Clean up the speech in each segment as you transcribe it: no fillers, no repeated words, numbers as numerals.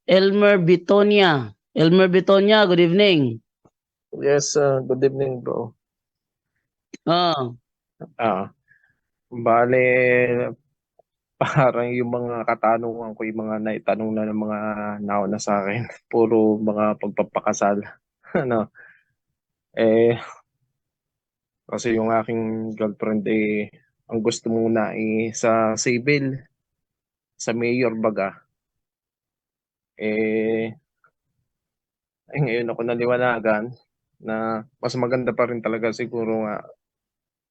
Elmer Bitonia. Elmer Bitonia, good evening. Yes, good evening, bro. Oh, Ah, bale, parang yung mga katanungan ko, yung mga naitanong na ng mga nauna sa akin, puro mga pagpapakasal. Ano, eh, kasi yung aking girlfriend, ang gusto muna sa civil, sa mayor baga. Eh, ngayon ako naliwanagan na mas maganda pa rin talaga siguro nga,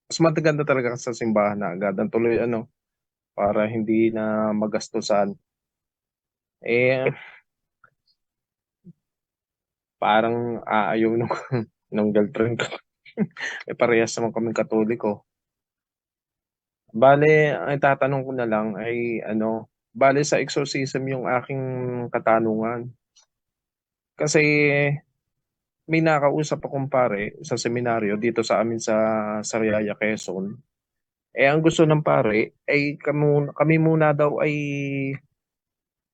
mas maganda talaga sa simbahan na agad. Ang tuloy, para hindi na magastusan. Eh, parang aayaw nung nung girlfriend ko. Parehas naman kaming Katoliko. Bale, ang itatanong ko na lang ay bale sa exorcism yung aking katanungan. Kasi may nakausap akong pare sa seminaryo dito sa amin sa Sariaya, Quezon. Ang gusto ng pare ay kami muna daw ay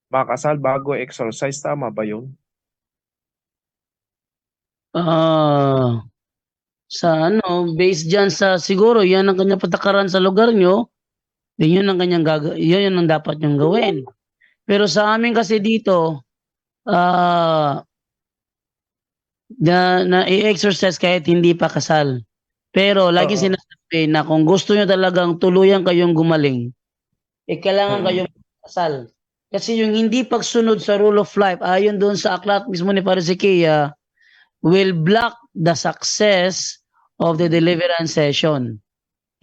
makasal bago exorcise. Tama ba yun? ah, sa based dyan sa siguro yan ang kanyang patakaran sa lugar nyo, yun ang kanyang yun ang dapat niyong gawin. Pero sa amin kasi dito, ah, na i-exercise kahit hindi pa kasal. Pero lagi Oo. sinasabi na kung gusto nyo talagang tuluyan kayong gumaling, kailangan Mm. kayong kasal. Kasi yung hindi pagsunod sa rule of life, ayon doon sa aklat mismo ni Parisikia, will block the success of the deliverance session.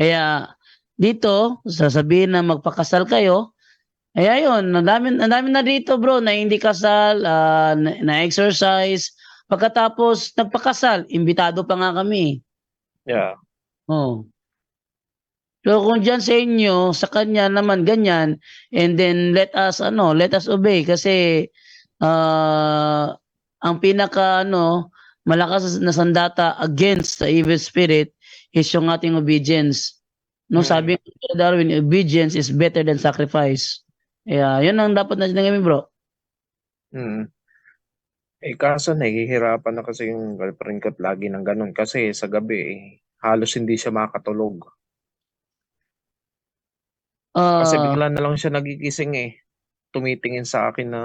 Kaya dito, sasabihin na magpakasal kayo, ayun, ang dami na dito bro na hindi kasal, na exercise. Pagkatapos nagpakasal, imbitado pa nga kami. Yeah. Oh. So kung diyan sa inyo, sa kanya naman ganyan, and then let us obey kasi ang pinaka malakas na sandata against the evil spirit is yung ating obedience. No, Mm. sabi ni Darwin, obedience is better than sacrifice. Kaya yun ang dapat natin gawin, bro. Mm. Kaso nahihirapan na kasi yung girlfriend ko't lagi ng gano'n kasi sa gabi, halos hindi siya makatulog. Kasi Ah, bigla na lang siya nagigising, tumitingin sa akin na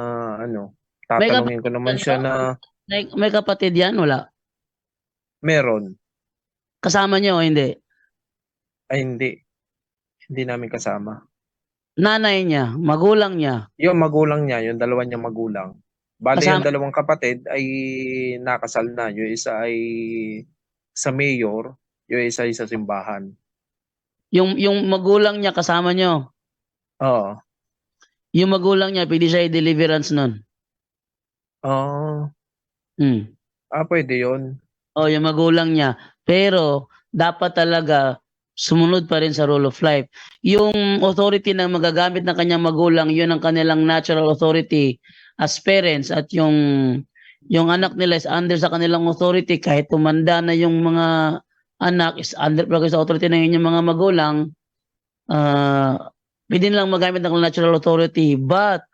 may tatanungin ko kapatid naman yan, siya bro? na May kapatid yan, wala? meron. Kasama niyo o hindi? Ay hindi, hindi namin kasama. Nanay niya, magulang niya, Yung magulang niya, yung dalawa niyang magulang. Bale yung kasama dalawang kapatid ay nakasal na. Yung isa ay sa mayor, yung isa ay sa simbahan. yung magulang niya kasama niyo. Oo. Yung magulang niya pwede siya i-deliverance nun. Ah, Hmm. pwede yun. Oh, yung magulang niya. Pero dapat talaga sumunod pa rin sa rule of life. Yung authority na magagamit ng kanyang magulang, yun ang kanilang natural authority as parents at yung anak nila is under sa kanilang authority kahit tumanda na yung mga anak is under pa sa authority ng inyong mga magulang. Pwede nilang magamit ng natural authority but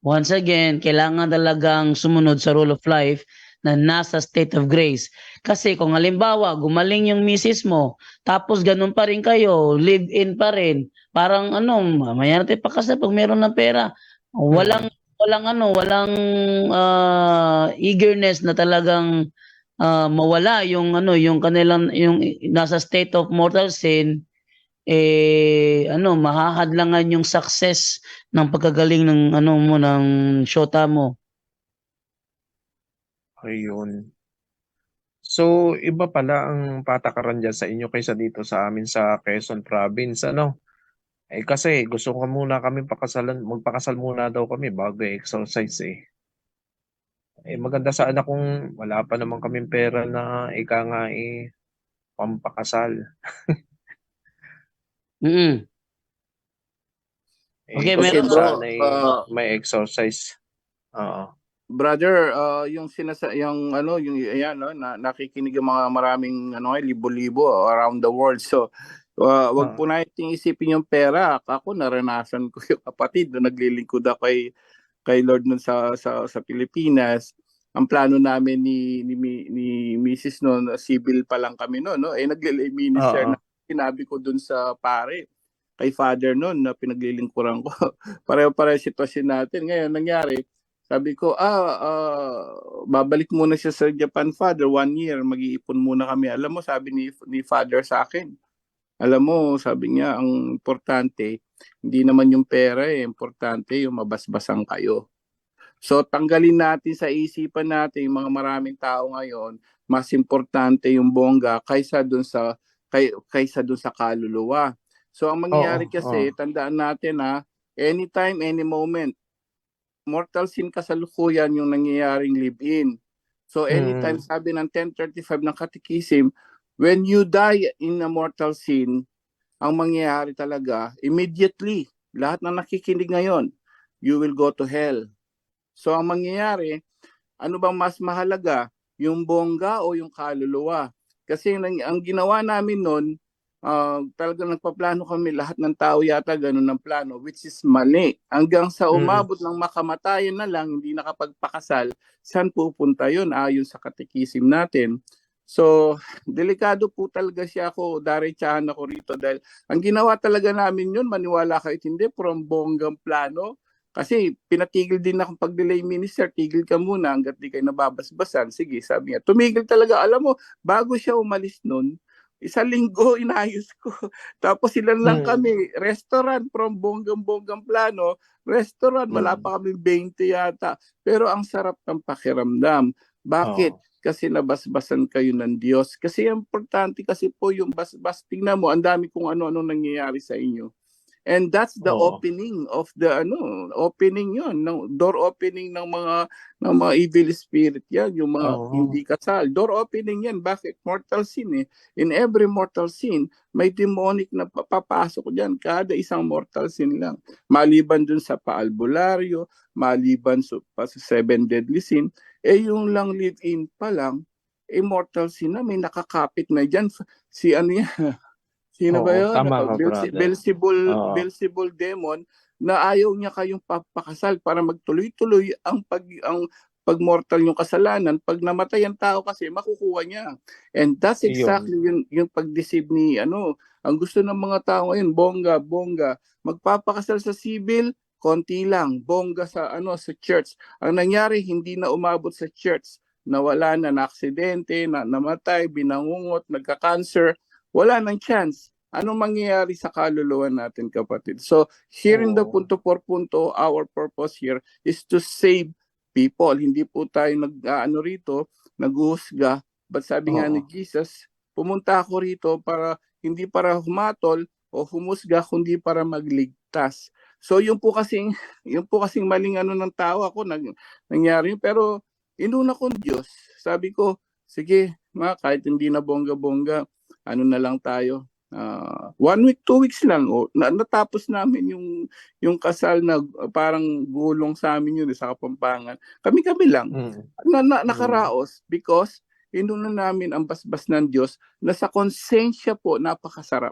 once again, kailangan talagang sumunod sa rule of life na nasa state of grace. Kasi kung halimbawa, gumaling yung misis mo, tapos ganun pa rin kayo, live-in pa rin, parang mamaya natin pakasal pag meron ng pera. Mm. Walang eagerness na talagang mawala yung kanilang yung nasa state of mortal sin, mahahadlangan yung success ng pagkagaling ng ng shota mo. Ayun. So, iba pala ang patakaran dyan sa inyo kaysa dito sa amin sa Quezon Province, ano? Kasi gusto ko muna kami magpakasal muna daw kami bago exercise eh. Maganda sana kung wala pa naman kaming pera na ika nga pampakasal. Mm. Okay, Gusto Okay meron ko naman. bro, sana may exercise. Oo. brother, yung yung ayan no, nakikinig yung mga maraming libo-libo around the world. So, wag Oo. po nating isipin yung pera. Ako naranasan ko yung kapatid na naglilingkod ako kay kay Lord nun sa Pilipinas. Ang plano namin ni Mrs. noon, civil pa lang kami noon, no? Naglilay minister Oo. na sinabi ko dun sa pare, kay father noon na pinaglilingkuran ko. Pareho-pareho sitwasyon natin. Ngayon, nangyari, sabi ko, babalik muna siya sa Japan, father, 1 year, mag-iipon muna kami. Alam mo, sabi ni father sa akin, alam mo, sabi niya, ang importante, hindi naman yung pera importante yung mabasbasan kayo. So tanggalin natin sa isipan natin yung mga maraming tao ngayon, mas importante yung bongga kaysa dun sa kaluluwa. So ang mangyayari kasi, tandaan natin anytime, any moment, mortal sin kasalukuyan yung nangyayaring live-in. So anytime, sabi ng 1035 ng Katikisim, when you die in a mortal sin, ang mangyayari talaga, immediately, lahat na nakikinig ngayon, you will go to hell. So ang mangyayari, ano bang mas mahalaga? Yung bongga o yung kaluluwa? Kasi ang ginawa namin noon, talagang nagpaplano kami, lahat ng tao yata ganun ng plano, which is mali. Hanggang sa umabot ng makamatayan na lang, hindi nakapagpakasal, saan pupunta yun ayon sa katikisim natin? So, delikado po talaga siya ako, daretsahan ako rito dahil ang ginawa talaga namin yun, maniwala kayo hindi, from bonggang plano. Kasi pinatigil din akong pag-delay minister, tigil ka muna hanggat di kayo nababasbasan. Sige, sabi niya. Tumigil talaga. Alam mo, bago siya umalis nun, 1 linggo inayos ko. Tapos ilan lang kami, restaurant from bonggang-bonggang plano, restaurant, wala pa kami 20 yata. Pero ang sarap ng pakiramdam. Bakit? Kasi nabasbasan kayo ng Diyos. Kasi importante kasi po yung basbas. Tingnan mo, ang dami kung ano-ano nangyayari sa inyo. And that's the opening of the opening yon, door opening ng mga evil spirit yan, yung mga hindi kasal. Door opening yan. Bakit? Mortal sin In every mortal sin, may demonic na papasok diyan kada isang mortal sin lang. Maliban dun sa paalbularyo, maliban sa 7 deadly sin, yung lang live-in pa lang, mortal sin na may nakakapit na diyan. Si ano yan? Sino ba yun? Tama ka, brother. Beelzebul demon na ayaw niya kayong papakasal para magtuloy-tuloy ang pagmortal yung kasalanan. Pag namatay ang tao kasi, makukuha niya. And that's exactly yung pag-deceive ni ang gusto ng mga tao ngayon, bongga. Magpapakasal sa civil, konti lang. Bongga sa church. Ang nangyari, hindi na umabot sa church. Nawala na aksidente, namatay, binangungot, nagka-cancer. Wala nang chance. Anong mangyayari sa kaluluwa natin, kapatid? So, here in the punto 4.0, our purpose here is to save people. Hindi po tayo naghuhusga. But sabi nga ni Jesus, pumunta ako rito hindi para humatol o humusga, kundi para magligtas. So, yung po kasing maling ng tao ako, nangyari. Pero, inuna ko Diyos. Sabi ko, sige, kahit hindi na bongga-bongga, na lang tayo. 1 week, 2 weeks lang. Natapos namin yung kasal na parang gulong sa amin yun sa Kapampangan. Kami lang. Nakaraos because inuna namin ang basbas ng Diyos na sa konsensya po, napakasarap.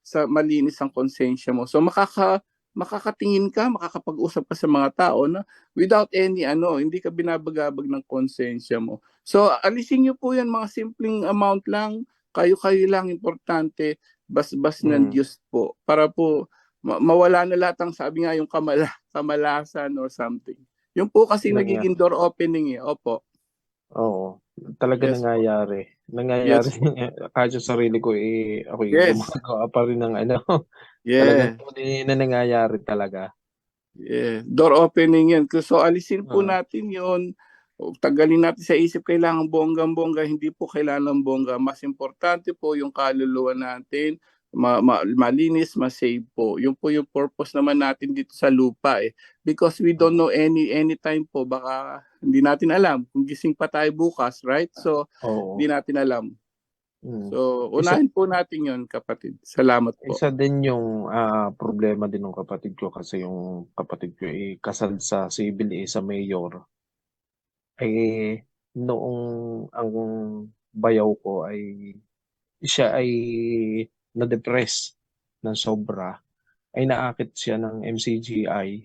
Sa malinis ang konsensya mo. So makakatingin ka, makakapag-usap ka sa mga tao na without any hindi ka binabagabag ng konsensya mo. So alisin niyo po yan, mga simpleng amount lang, kayo lang, importante, basbas ng Diyos po, para po mawala na lahat ang sabi nga yung kamalasan or something. Yung po kasi nagiging door opening Opo. Oo. Talaga nangyayari. Yes. Kahit sa sarili ko ako yung gumagawa pa rin ng talagang tunay na nangyayari talaga. Door opening yan. So alisin po natin yon. Tagalin natin sa isip, kailangan bonggang-bongga, hindi po kailangan bongga. Mas importante po yung kaluluwa natin, malinis, masave po. Yung po yung purpose naman natin dito sa lupa Because we don't know anytime po, baka hindi natin alam kung gising pa tayo bukas, right? So, hindi natin alam. So, unahin po natin yon, kapatid. Salamat po. Isa din yung problema din ng kapatid ko, kasi yung kapatid ko kasal sa civil sa mayor. Noong ang bayaw ko siya ay na-depress ng sobra, ay naakit siya ng MCGI.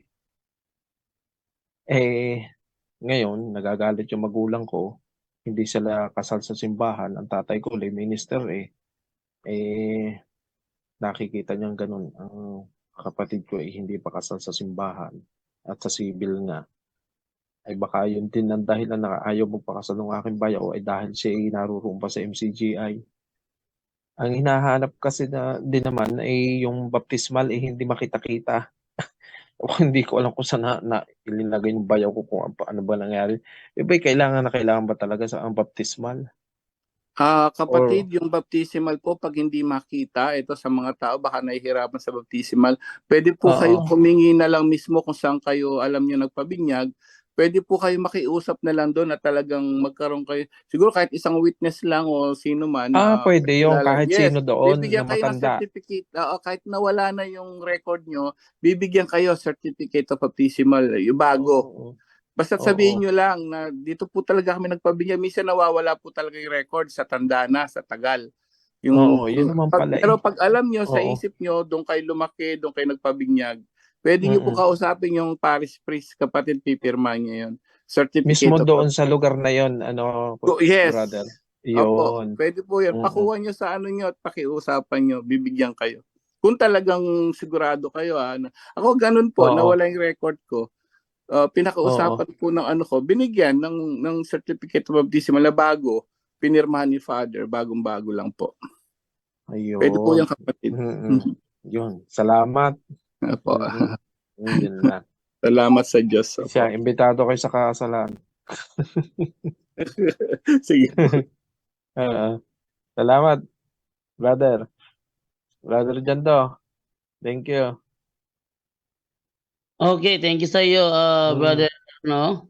Ngayon, nagagalit yung magulang ko. Hindi sila kasal sa simbahan. Ang tatay ko, lay minister nakikita niyang ganun. Ang kapatid ko hindi pa kasal sa simbahan at sa civil nga. Ay baka yun din ang dahilan na ayaw magpakasal ng aking bayaw ay dahil siya ay naroon pa sa MCGI. Ang hinahanap kasi na din naman ay yung baptismal hindi makita-kita. O hindi ko alam kung saan na ilinagay yung bayaw ko kung ano ba nangyari. Ba'y kailangan ba talaga sa ang baptismal? Kapatid, yung baptismal po, pag hindi makita, ito sa mga tao, baka nahihirapan sa baptismal, pwede po Oo. kayong humingi na lang mismo kung saan kayo alam nyo nagpabinyag. Pwede po kayo makiusap na lang doon at talagang magkaroon kayo, siguro kahit isang witness lang o sino man. Pwede yung kilala. kahit Yes, sino doon bibigyan na kayo ng matanda. certificate. Kahit nawala na yung record nyo, bibigyan kayo certificate of baptismal, yung bago. Oo. Basta sabihin nyo lang na dito po talaga kami nagpabinyag. Minsan nawawala po talaga yung record sa tanda na, sa tagal. Oo, yun naman pala Pero pag alam nyo, sa Oo. isip nyo, doon kayo lumaki, doon kayo nagpabinyag, pwede nyo po Mm-mm. kausapin yung parish priest, kapatid, pipirma nyo yun. Certificate Mismo of doon sa lugar na yon, Yes. brother. Opo, Yun. pwede po yan. Pakuha nyo sa ano nyo at pakiusapan nyo, bibigyan kayo. Kung talagang sigurado kayo. Ako ganun po, Oo. nawala yung record ko. Pinakausapan Oo. po ng ano ko, binigyan ng certificate of baptism na bago, pinirmahan ni Father, bagong-bago lang po. Ayun. Pwede po yung kapatid. Yun. Salamat. Opo. Yun lang. Salamat sa Diyos. Opo. Siya, imbitado kayo sa kasalan. Sige po. Salamat, brother. Brother Jando. Thank you. Okay, thank you sa iyo, brother, no?